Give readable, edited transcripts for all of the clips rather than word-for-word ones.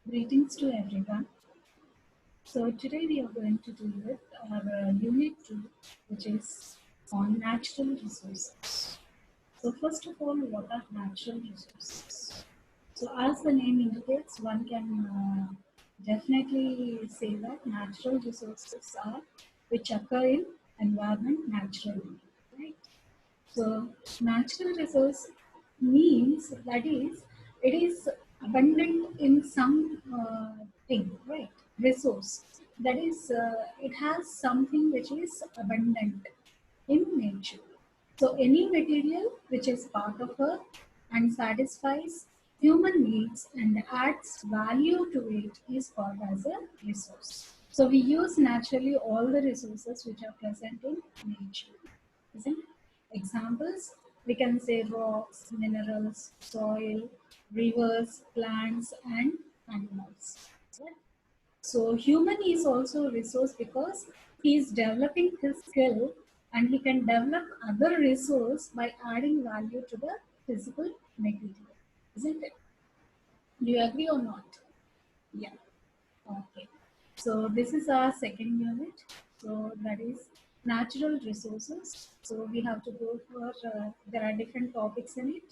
Greetings to everyone. So today we are going to do with our unit 2, which is on natural resources. So first of all, what are natural resources? So as the name indicates, one can definitely say that natural resources are which occur in environment naturally, right? So natural resource means that is it is abundant in some thing, right? Resource that is it has something which is abundant in nature. So any material which is part of earth and satisfies human needs and adds value to it is called as a resource. So we use naturally all the resources which are present in nature. Isn't it? Examples, we can say rocks, minerals, soil, rivers, plants, and animals. Right? So human is also a resource because he is developing his skill and he can develop other resource by adding value to the physical material. Isn't it? Do you agree or not? Yeah. Okay. So this is our second unit. So that is natural resources. So we have to go for, there are different topics in it,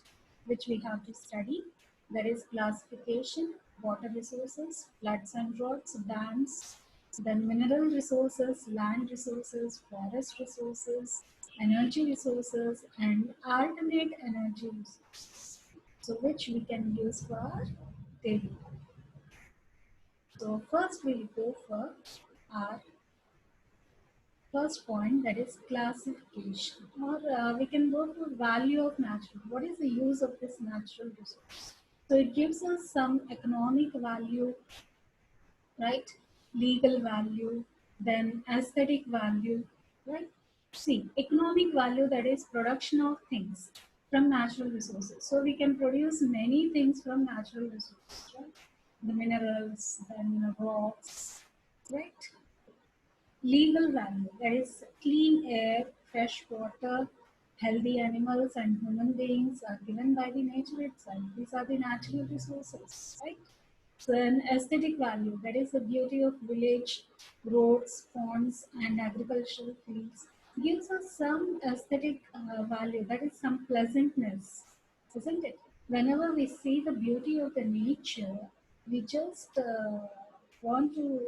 which we have to study. That is classification, water resources, floods and droughts, dams, then mineral resources, land resources, forest resources, energy resources, and alternate energy resources. So which we can use for our daily life. So first we'll go for our first point, that is classification, or we can go for value of natural. What is the use of this natural resource? So it gives us some economic value, right? Legal value, then aesthetic value, right? See, economic value, that is production of things from natural resources. So we can produce many things from natural resources, right? The minerals, then rocks, right? Legal value, that is clean air, fresh water, healthy animals and human beings are given by the nature itself. These are the natural resources, right? So an aesthetic value, that is the beauty of village, roads, ponds and agricultural fields, gives us some aesthetic value, that is some pleasantness, isn't it? Whenever we see the beauty of the nature, we just want to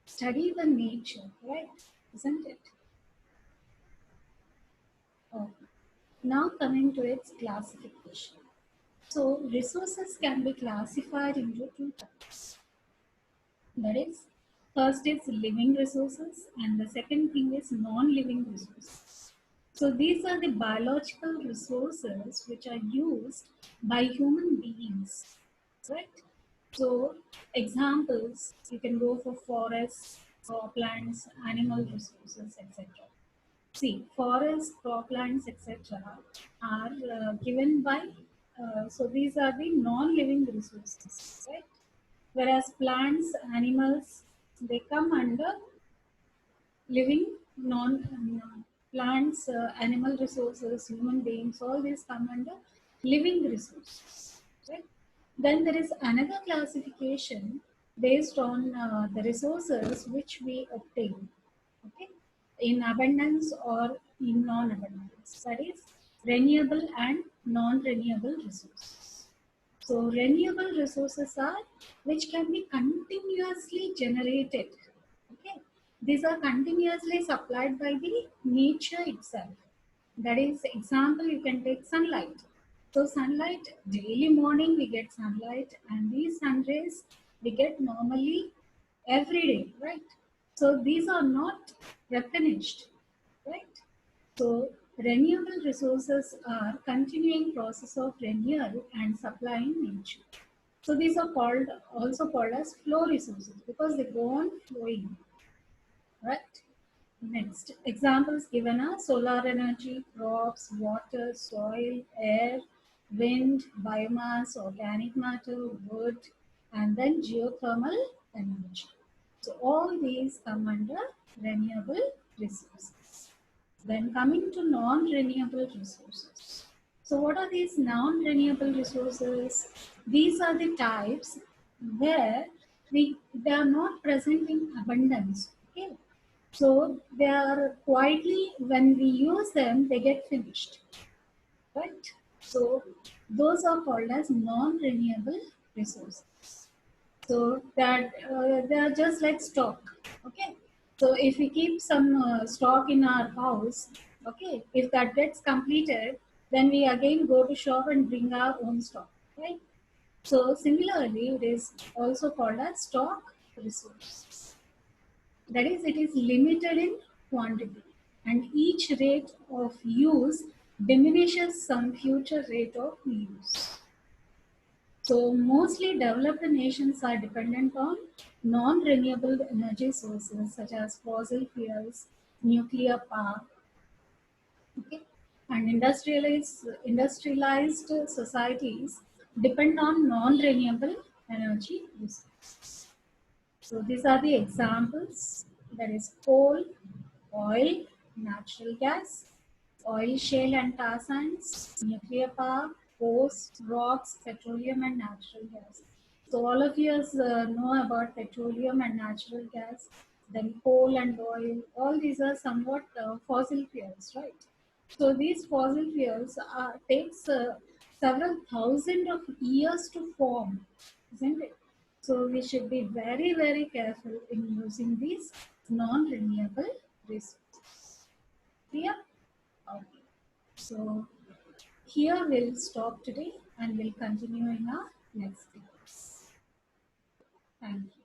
study the nature, right? Isn't it? Oh. Now coming to its classification. So resources can be classified into two types. That is, first is living resources and the second thing is non-living resources. So these are the biological resources which are used by human beings, right? So examples, you can go for forests, plants, animal resources, etc. See, forests, croplands, etc. are given by, so these are the non-living resources, right? Whereas plants, animals, they come under living plants, animal resources, human beings, all these come under living resources, right? Then there is another classification based on the resources which we obtain, okay, in abundance or in non-abundance. That is renewable and non-renewable resources. So renewable resources are which can be continuously generated. Okay, these are continuously supplied by the nature itself. That is, example, you can take sunlight. So sunlight, daily morning we get sunlight, and these sun rays we get normally every day, right? So these are not replenished, right? So renewable resources are continuing process of renewal and supply in nature. So these are called also called as flow resources because they go on flowing, right? Next, examples given are solar energy, crops, water, soil, air, wind, biomass, organic matter, wood, and then geothermal energy. So all these come under renewable resources. Then coming to non-renewable resources. So what are these non-renewable resources? These are the types where they are not present in abundance. Okay, so they are quietly, when we use them, they get finished, right? So those are called as non-renewable resources. So that they are just like stock. Okay, so if we keep some stock in our house, okay, if that gets completed, then we again go to shop and bring our own stock, right? So similarly, it is also called as stock resource. That is, it is limited in quantity, and each rate of use diminishes some future rate of use. So mostly developed nations are dependent on non-renewable energy sources such as fossil fuels, nuclear power, okay? And industrialized societies depend on non-renewable energy resources. So these are the examples. That is coal, oil, natural gas, oil shale and tar sands, nuclear power, coast, rocks, petroleum and natural gas. So all of you know about petroleum and natural gas, then coal and oil. All these are somewhat fossil fuels, right? So these fossil fuels takes several thousand of years to form, isn't it? So we should be very, very careful in using these non-renewable resources. Clear? Okay. So here we'll stop today and we'll continue in our next class. Thank you.